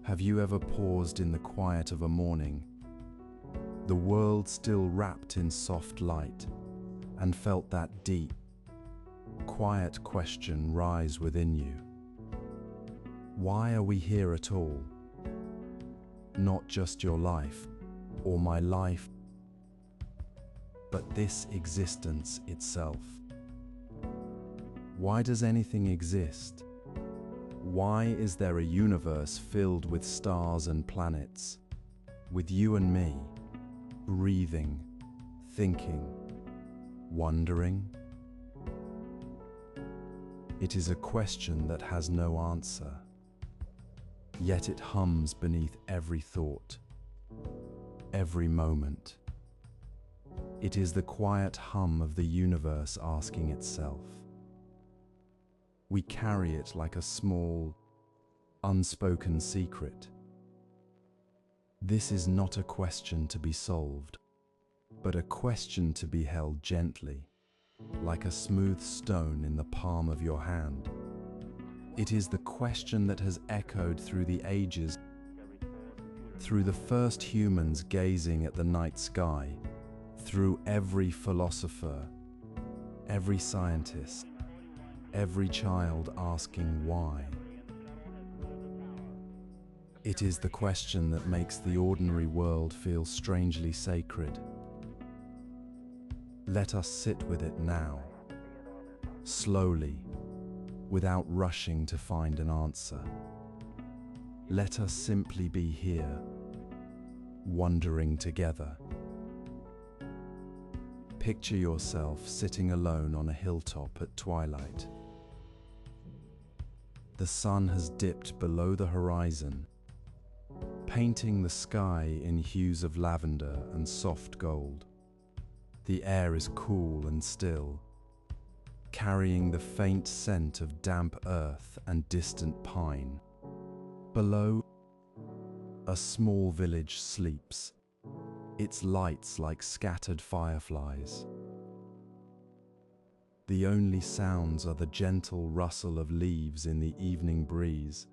Have you ever paused in the quiet of a morning, the world still wrapped in soft light, and felt that deep, quiet question rise within you? Why are we here at all? Not just your life, or my life, but this existence itself. Why does anything exist? Why is there a universe filled with stars and planets, with you and me, breathing, thinking, wondering? It is a question that has no answer, yet it hums beneath every thought, every moment. It is the quiet hum of the universe asking itself. We carry it like a small, unspoken secret. This is not a question to be solved, but a question to be held gently, like a smooth stone in the palm of your hand. It is the question that has echoed through the ages, through the first humans gazing at the night sky, through every philosopher, every scientist, every child asking why. It is the question that makes the ordinary world feel strangely sacred. Let us sit with it now, slowly, without rushing to find an answer. Let us simply be here, wondering together. Picture yourself sitting alone on a hilltop at twilight. The sun has dipped below the horizon, painting the sky in hues of lavender and soft gold. The air is cool and still, carrying the faint scent of damp earth and distant pine. Below, a small village sleeps, its lights like scattered fireflies. The only sounds are the gentle rustle of leaves in the evening breeze,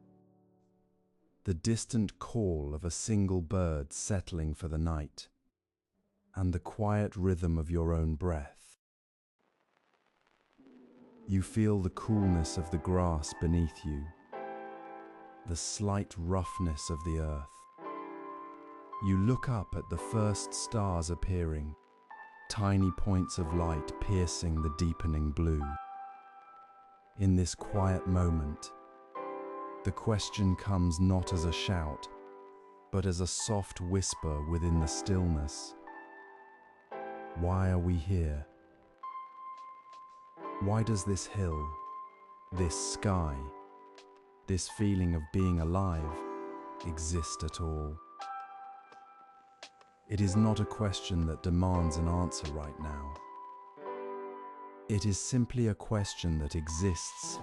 the distant call of a single bird settling for the night, and the quiet rhythm of your own breath. You feel the coolness of the grass beneath you, the slight roughness of the earth. You look up at the first stars appearing, tiny points of light piercing the deepening blue. In this quiet moment, the question comes not as a shout, but as a soft whisper within the stillness. Why are we here? Why does this hill, this sky, this feeling of being alive exist at all? It is not a question that demands an answer right now. It is simply a question that exists,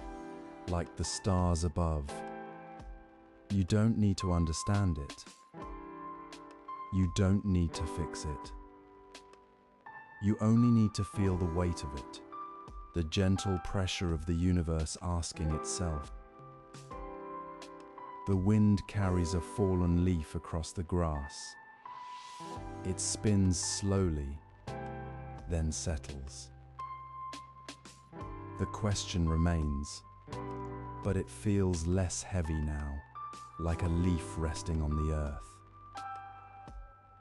like the stars above. You don't need to understand it. You don't need to fix it. You only need to feel the weight of it, the gentle pressure of the universe asking itself. The wind carries a fallen leaf across the grass. It spins slowly, then settles. The question remains, but it feels less heavy now, like a leaf resting on the earth.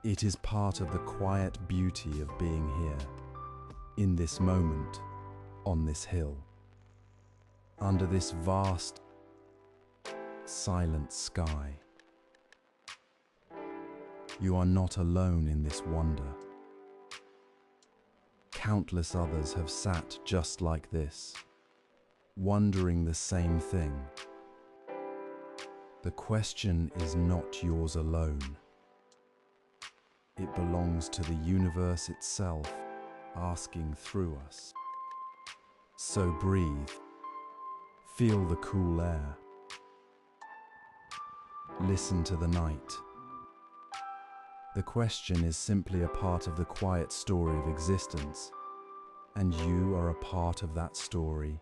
It is part of the quiet beauty of being here, in this moment, on this hill, under this vast, silent sky. You are not alone in this wonder. Countless others have sat just like this, wondering the same thing. The question is not yours alone. It belongs to the universe itself, asking through us. So breathe, feel the cool air, listen to the night. The question is simply a part of the quiet story of existence, and you are a part of that story,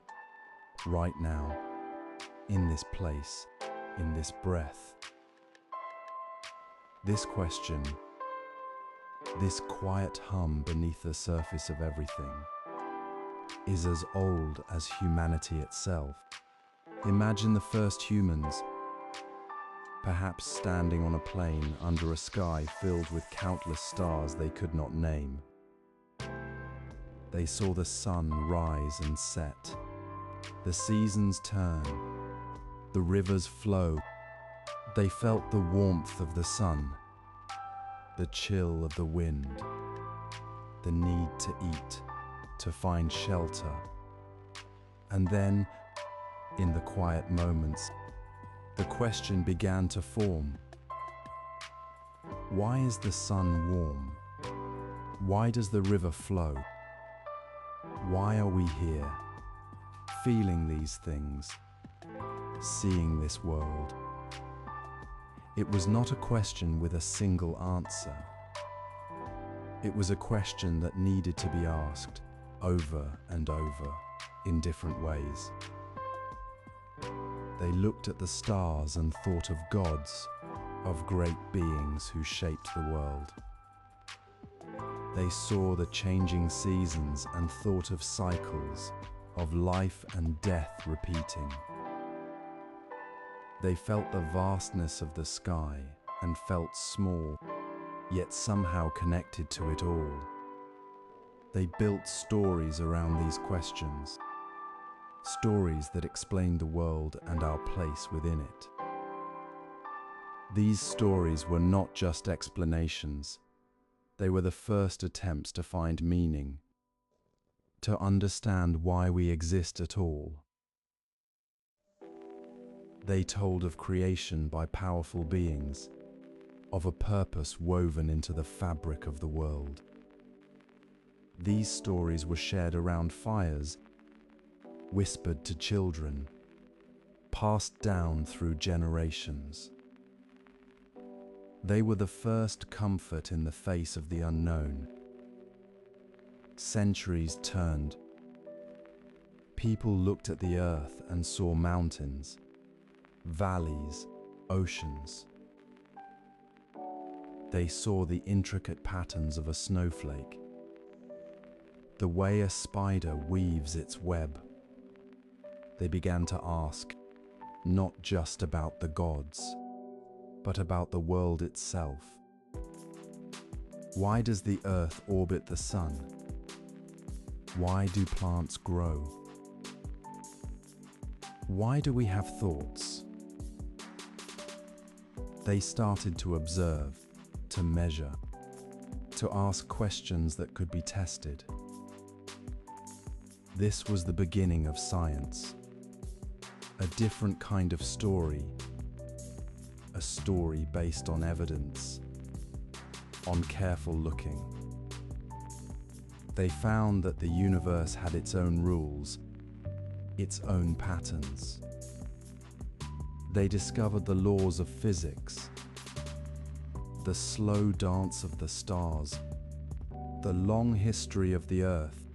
right now, in this place, in this breath. This question, this quiet hum beneath the surface of everything, is as old as humanity itself. Imagine the first humans, perhaps standing on a plain under a sky filled with countless stars they could not name. They saw the sun rise and set, the seasons turn, the rivers flow. They felt the warmth of the sun, the chill of the wind, the need to eat, to find shelter. And then, in the quiet moments, the question began to form. Why is the sun warm? Why does the river flow? Why are we here, feeling these things, seeing this world? It was not a question with a single answer. It was a question that needed to be asked over and over in different ways. They looked at the stars and thought of gods, of great beings who shaped the world. They saw the changing seasons and thought of cycles, of life and death repeating. They felt the vastness of the sky and felt small, yet somehow connected to it all. They built stories around these questions, stories that explained the world and our place within it. These stories were not just explanations. They were the first attempts to find meaning, to understand why we exist at all. They told of creation by powerful beings, of a purpose woven into the fabric of the world. These stories were shared around fires, whispered to children, passed down through generations. They were the first comfort in the face of the unknown. Centuries turned. People looked at the earth and saw mountains, valleys, oceans. They saw the intricate patterns of a snowflake, the way a spider weaves its web. They began to ask, not just about the gods, but about the world itself. Why does the earth orbit the sun? Why do plants grow? Why do we have thoughts? They started to observe, to measure, to ask questions that could be tested. This was the beginning of science, a different kind of story, a story based on evidence, on careful looking. They found that the universe had its own rules, its own patterns. They discovered the laws of physics, the slow dance of the stars, the long history of the earth.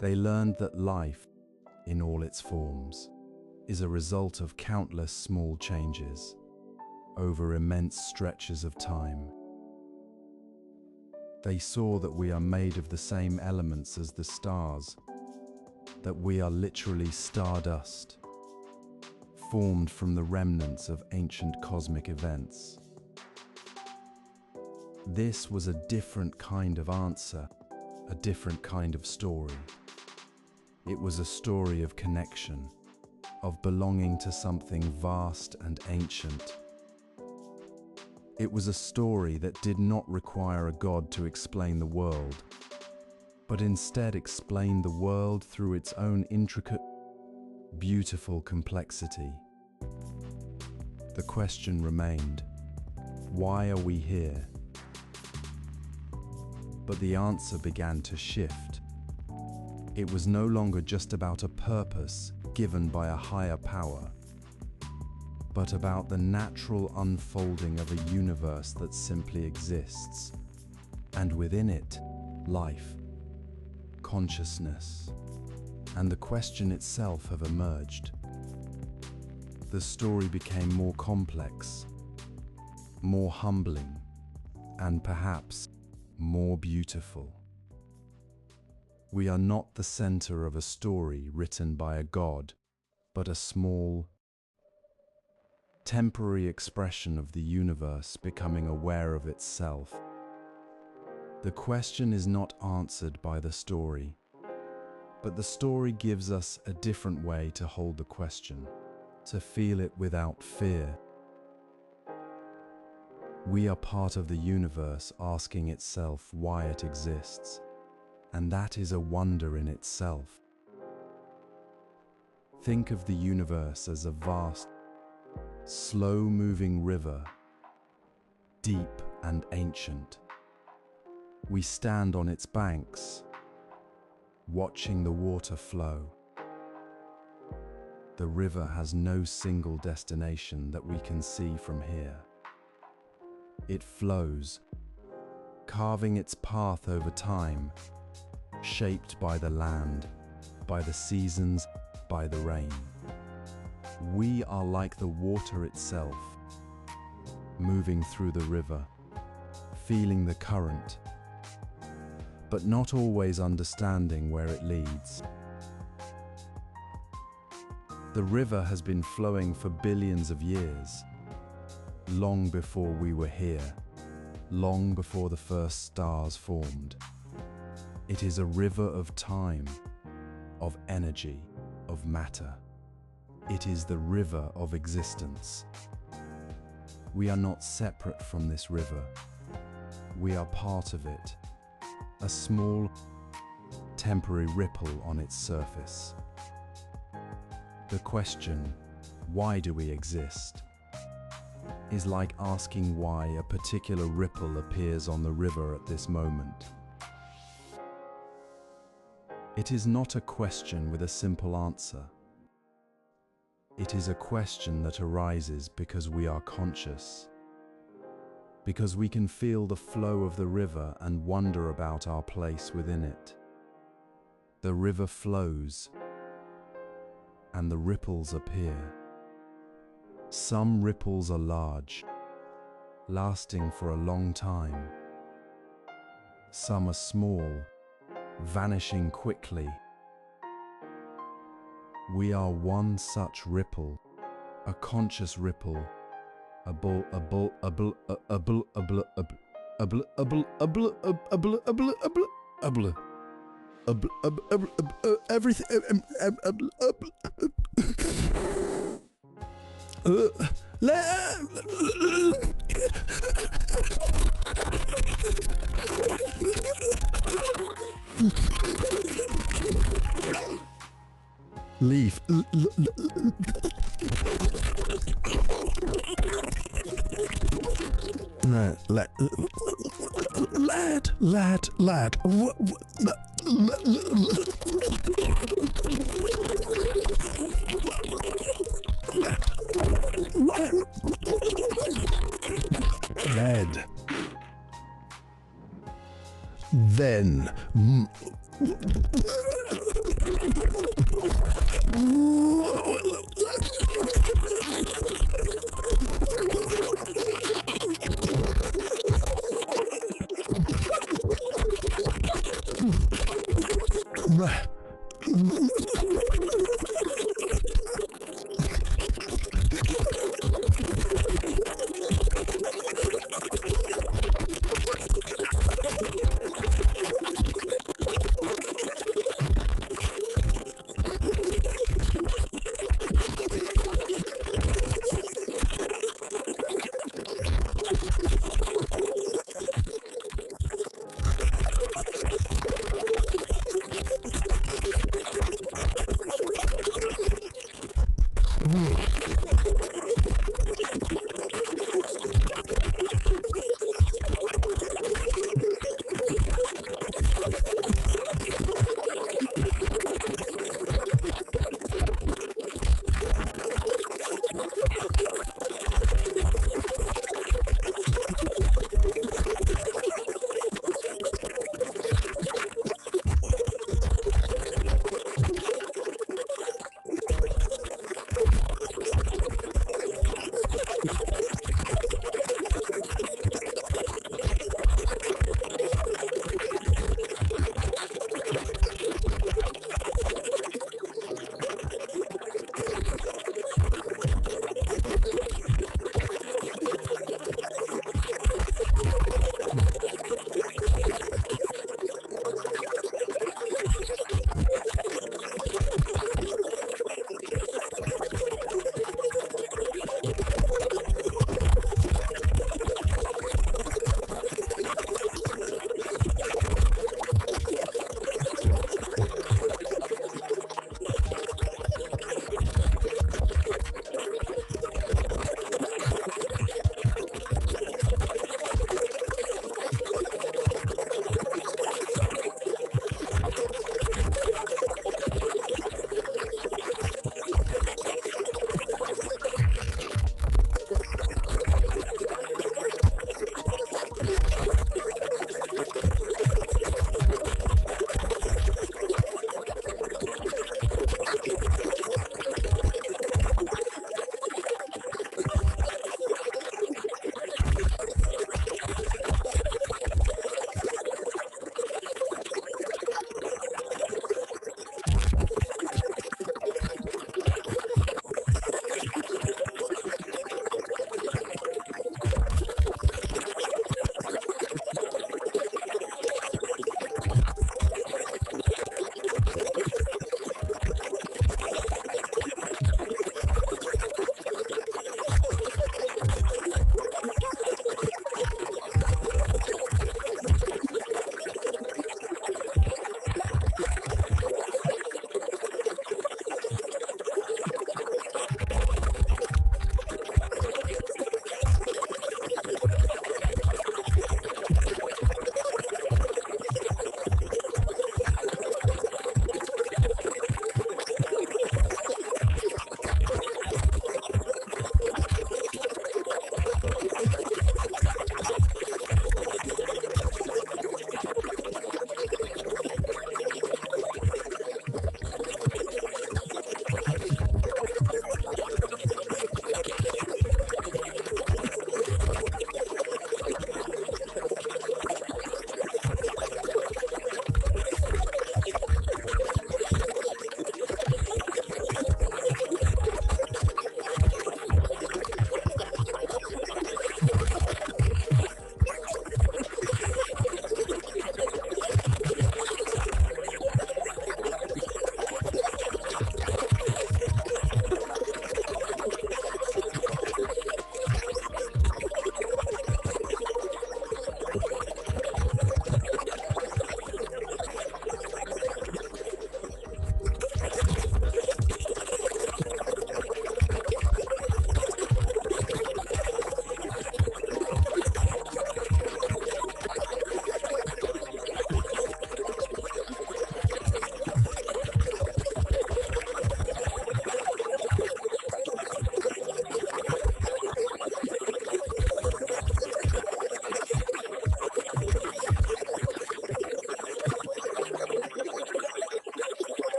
They learned that life, in all its forms, is a result of countless small changes over immense stretches of time. They saw that we are made of the same elements as the stars, that we are literally stardust, formed from the remnants of ancient cosmic events. This was a different kind of answer, a different kind of story. It was a story of connection, of belonging to something vast and ancient. It was a story that did not require a god to explain the world, but instead explained the world through its own intricate, beautiful complexity. The question remained, why are we here? But the answer began to shift. It was no longer just about a purpose given by a higher power, but about the natural unfolding of a universe that simply exists, and within it, life, consciousness, and the question itself have emerged. The story became more complex. more humbling, and perhaps more beautiful. We are not the center of a story written by a god, but a small, temporary expression of the universe becoming aware of itself. The question is not answered by the story, but the story gives us a different way to hold the question, to feel it without fear. We are part of the universe asking itself why it exists, and that is a wonder in itself. Think of the universe as a vast, slow-moving river, deep and ancient. We stand on its banks, watching the water flow. The river has no single destination that we can see from here. It flows, carving its path over time, shaped by the land, by the seasons, by the rain. We are like the water itself, moving through the river, feeling the current, but not always understanding where it leads. The river has been flowing for billions of years, long before we were here, long before the first stars formed. It is a river of time, of energy, of matter. It is the river of existence. We are not separate from this river. We are part of it, a small, temporary ripple on its surface. The question, why do we exist, is like asking why a particular ripple appears on the river at this moment. It is not a question with a simple answer. It is a question that arises because we are conscious, because we can feel the flow of the river and wonder about our place within it. The river flows, and the ripples appear. Some ripples are large, lasting for a long time. Some are small, vanishing quickly. We are one such ripple, a conscious ripple, everything. Leaf. No, lad. Lad. Then.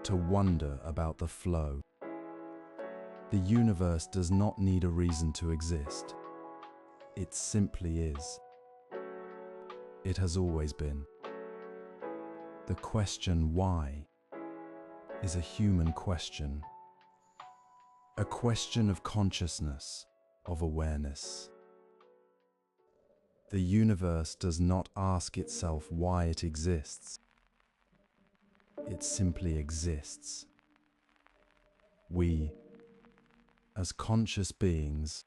to wonder about the flow. The universe does not need a reason to exist. It simply is. It has always been. The question why is a human question. A question of consciousness, of awareness. The universe does not ask itself why it exists. It simply exists. We, as conscious beings,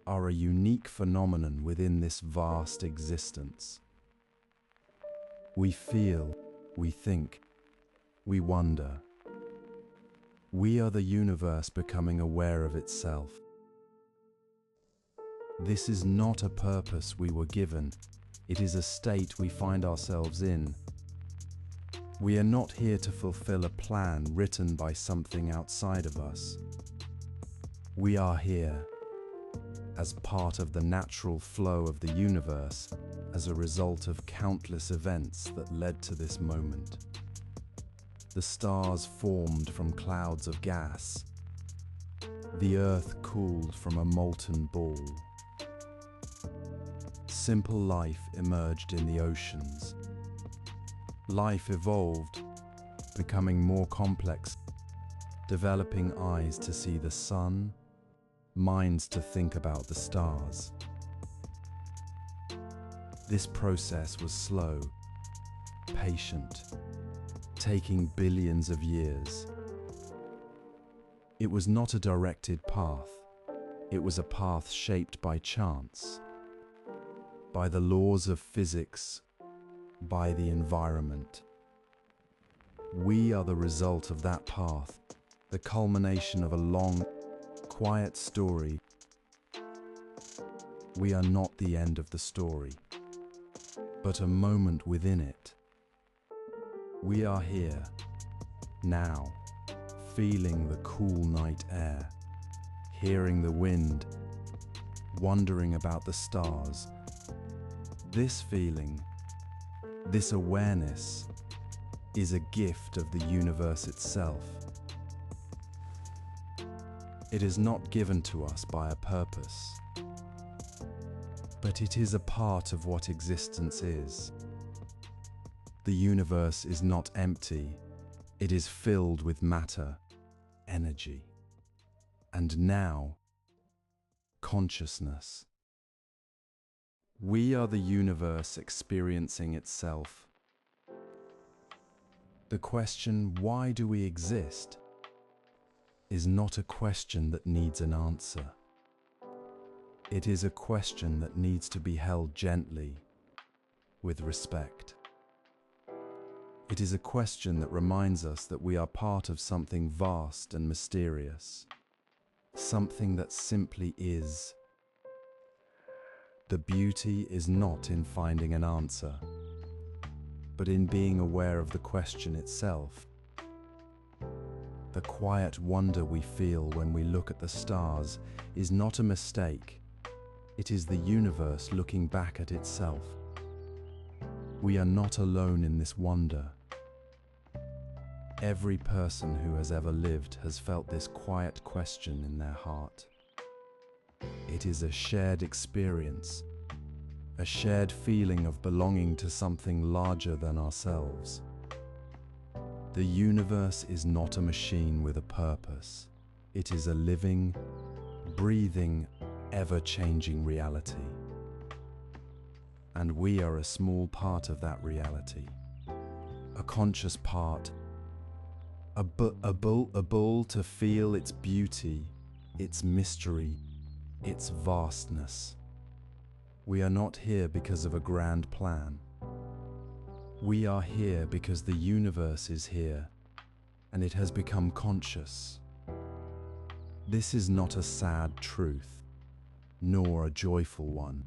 are a unique phenomenon within this vast existence. We feel, we think, we wonder. We are the universe becoming aware of itself. This is not a purpose we were given. It is a state we find ourselves in. We are not here to fulfill a plan written by something outside of us. We are here as part of the natural flow of the universe, as a result of countless events that led to this moment. The stars formed from clouds of gas. The earth cooled from a molten ball. Simple life emerged in the oceans. Life evolved, becoming more complex, developing eyes to see the sun, minds to think about the stars. This process was slow, patient, taking billions of years. It was not a directed path. It was a path shaped by chance, by the laws of physics, by the environment. We are the result of that path, the culmination of a long, quiet story. We are not the end of the story, but a moment within it. We are here, now, feeling the cool night air, hearing the wind, wondering about the stars. This feeling, this awareness, is a gift of the universe itself. It is not given to us by a purpose, but it is a part of what existence is. The universe is not empty, it is filled with matter, energy, and now, consciousness. We are the universe experiencing itself. The question, why do we exist, is not a question that needs an answer. It is a question that needs to be held gently, with respect. It is a question that reminds us that we are part of something vast and mysterious, something that simply is. The beauty is not in finding an answer, but in being aware of the question itself. The quiet wonder we feel when we look at the stars is not a mistake. It is the universe looking back at itself. We are not alone in this wonder. Every person who has ever lived has felt this quiet question in their heart. It is a shared experience, a shared feeling of belonging to something larger than ourselves. The universe is not a machine with a purpose. It is a living, breathing, ever-changing reality. And we are a small part of that reality, a conscious part, a bull to feel its beauty, its mystery, its vastness. We are not here because of a grand plan. We are here because the universe is here, and it has become conscious. This is not a sad truth, nor a joyful one.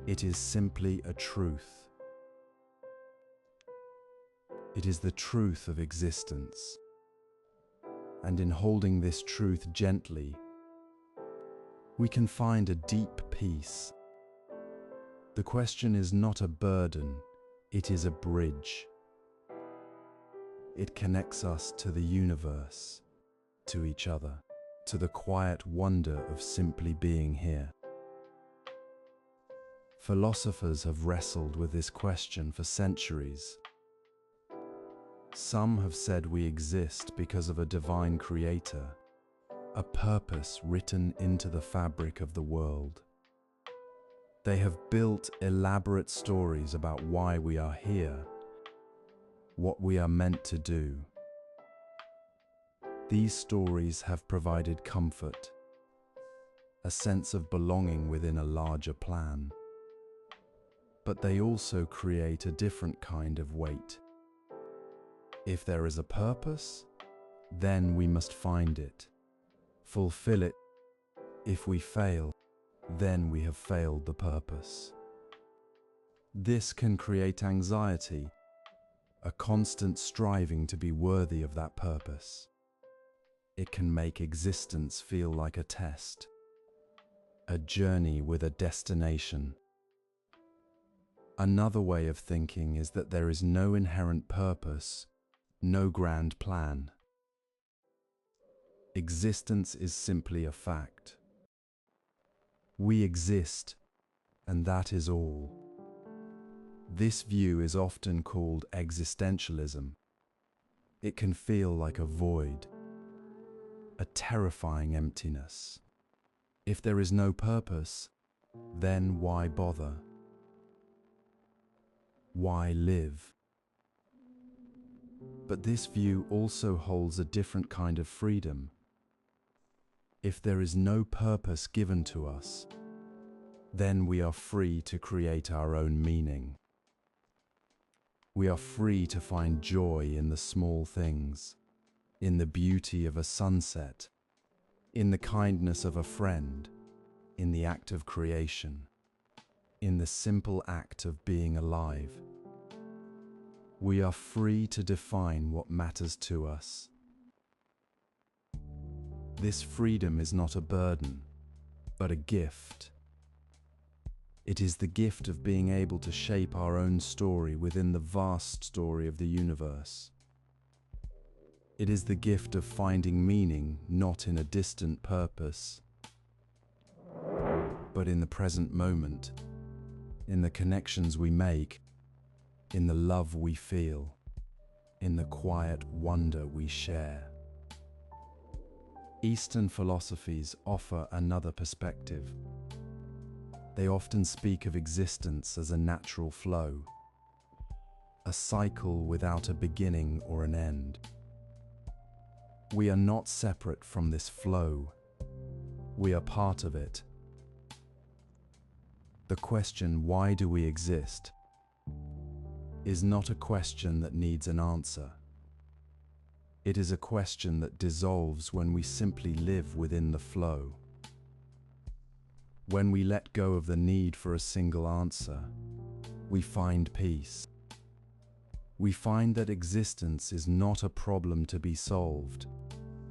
It is simply a truth. It is the truth of existence. And in holding this truth gently, we can find a deep peace. The question is not a burden, it is a bridge. It connects us to the universe, to each other, to the quiet wonder of simply being here. Philosophers have wrestled with this question for centuries. Some have said we exist because of a divine creator, a purpose written into the fabric of the world. They have built elaborate stories about why we are here, what we are meant to do. These stories have provided comfort, a sense of belonging within a larger plan. But they also create a different kind of weight. If there is a purpose, then we must find it, fulfill it. If we fail, then we have failed the purpose. This can create anxiety, a constant striving to be worthy of that purpose. It can make existence feel like a test, a journey with a destination. Another way of thinking is that there is no inherent purpose, no grand plan. Existence is simply a fact. We exist, and that is all. This view is often called existentialism. It can feel like a void, a terrifying emptiness. If there is no purpose, then why bother? Why live? But this view also holds a different kind of freedom. If there is no purpose given to us, then we are free to create our own meaning. We are free to find joy in the small things, in the beauty of a sunset, in the kindness of a friend, in the act of creation, in the simple act of being alive. We are free to define what matters to us. This freedom is not a burden, but a gift. It is the gift of being able to shape our own story within the vast story of the universe. It is the gift of finding meaning not in a distant purpose, but in the present moment, in the connections we make, in the love we feel, in the quiet wonder we share. Eastern philosophies offer another perspective. They often speak of existence as a natural flow, a cycle without a beginning or an end. We are not separate from this flow. We are part of it. The question, why do we exist, is not a question that needs an answer. It is a question that dissolves when we simply live within the flow. When we let go of the need for a single answer, we find peace. We find that existence is not a problem to be solved,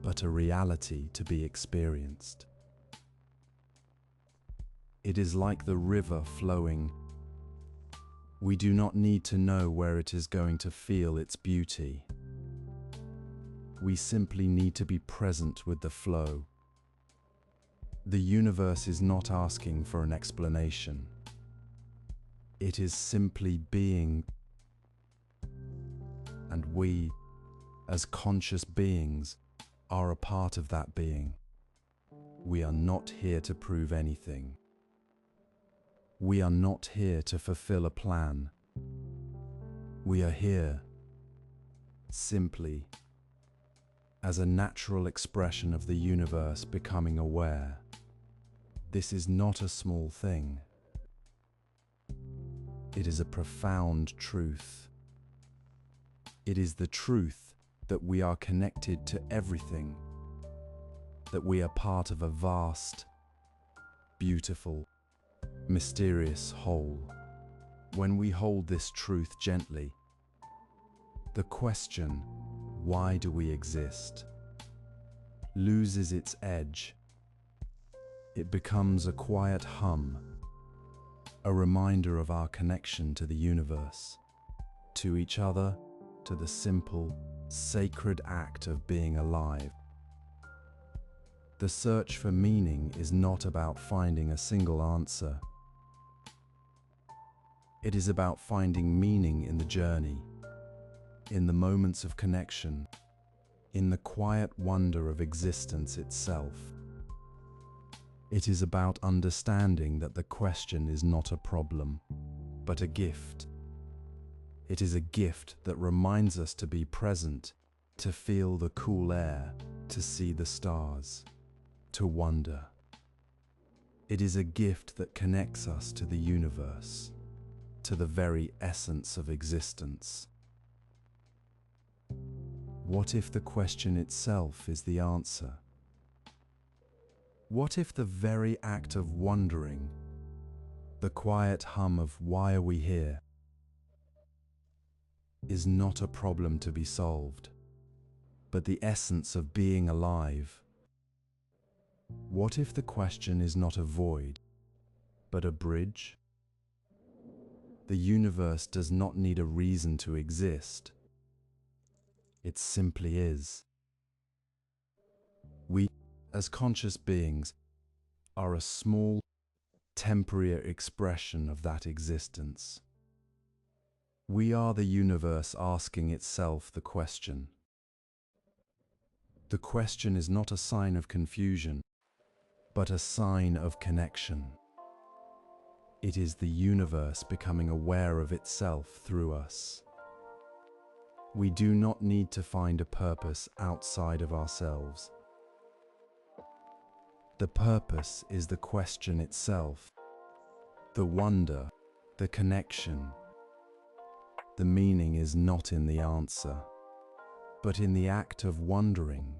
but a reality to be experienced. It is like the river flowing. We do not need to know where it is going to feel its beauty. We simply need to be present with the flow. The universe is not asking for an explanation. It is simply being, and we, as conscious beings, are a part of that being. We are not here to prove anything. We are not here to fulfill a plan. We are here simply as a natural expression of the universe becoming aware. This is not a small thing. It is a profound truth. It is the truth that we are connected to everything, that we are part of a vast, beautiful, mysterious whole. When we hold this truth gently, the question, why do we exist, loses its edge. It becomes a quiet hum, a reminder of our connection to the universe, to each other, to the simple, sacred act of being alive. The search for meaning is not about finding a single answer. It is about finding meaning in the journey, in the moments of connection, in the quiet wonder of existence itself. It is about understanding that the question is not a problem, but a gift. It is a gift that reminds us to be present, to feel the cool air, to see the stars, to wonder. It is a gift that connects us to the universe, to the very essence of existence. What if the question itself is the answer? What if the very act of wondering, the quiet hum of why are we here, is not a problem to be solved, but the essence of being alive? What if the question is not a void, but a bridge? The universe does not need a reason to exist. It simply is. We, as conscious beings, are a small, temporary expression of that existence. We are the universe asking itself the question. The question is not a sign of confusion, but a sign of connection. It is the universe becoming aware of itself through us. We do not need to find a purpose outside of ourselves. The purpose is the question itself, the wonder, the connection. The meaning is not in the answer, but in the act of wondering.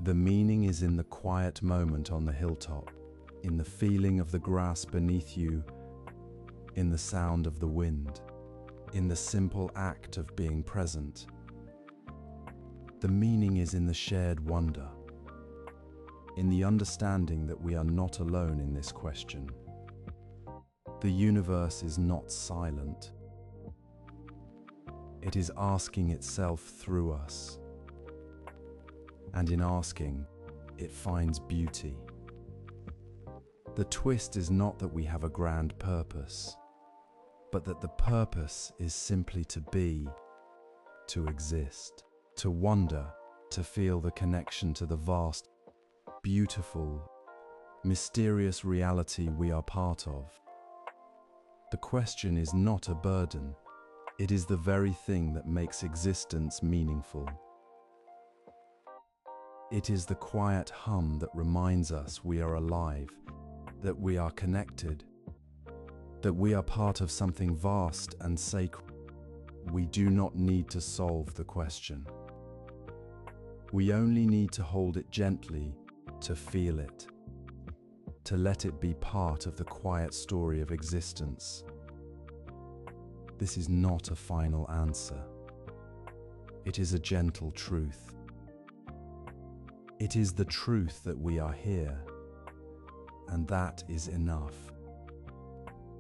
The meaning is in the quiet moment on the hilltop, in the feeling of the grass beneath you, in the sound of the wind, in the simple act of being present. The meaning is in the shared wonder, in the understanding that we are not alone in this question. The universe is not silent. It is asking itself through us. And in asking, it finds beauty. The twist is not that we have a grand purpose, but that the purpose is simply to be, to exist, to wonder, to feel the connection to the vast, beautiful, mysterious reality we are part of. The question is not a burden. It is the very thing that makes existence meaningful. It is the quiet hum that reminds us we are alive, that we are connected, that we are part of something vast and sacred. We do not need to solve the question. We only need to hold it gently, to feel it, to let it be part of the quiet story of existence. This is not a final answer. It is a gentle truth. It is the truth that we are here, and that is enough.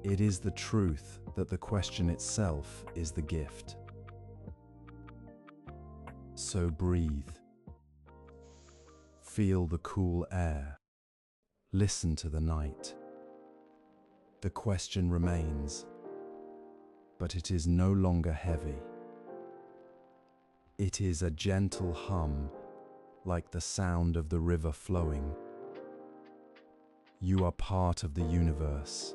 It is the truth that the question itself is the gift. So breathe. Feel the cool air. Listen to the night. The question remains, but it is no longer heavy. It is a gentle hum, like the sound of the river flowing. You are part of the universe,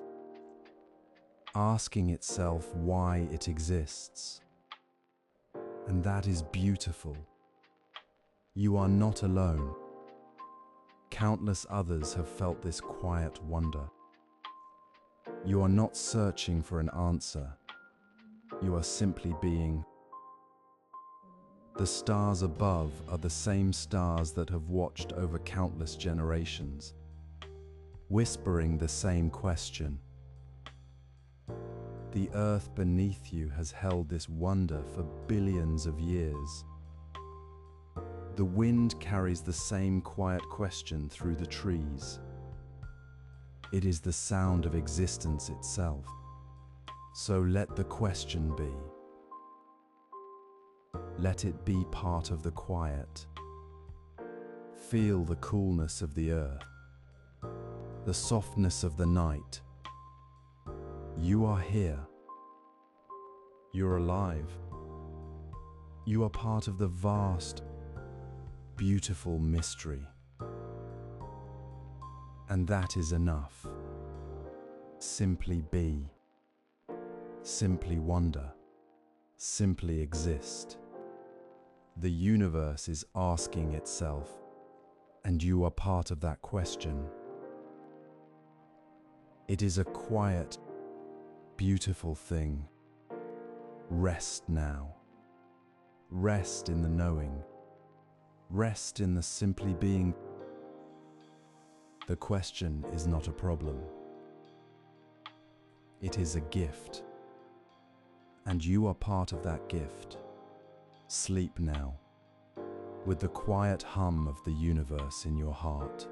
asking itself why it exists. And that is beautiful. You are not alone. Countless others have felt this quiet wonder. You are not searching for an answer. You are simply being. The stars above are the same stars that have watched over countless generations, whispering the same question. The earth beneath you has held this wonder for billions of years. The wind carries the same quiet question through the trees. It is the sound of existence itself. So let the question be. Let it be part of the quiet. Feel the coolness of the earth, the softness of the night. You are here. You're alive. You are part of the vast, beautiful mystery. And that is enough. Simply be. Simply wonder. Simply exist. The universe is asking itself, and you are part of that question. It is a quiet, beautiful thing. Rest now. Rest in the knowing. Rest in the simply being. The question is not a problem. It is a gift. And you are part of that gift. Sleep now, with the quiet hum of the universe in your heart.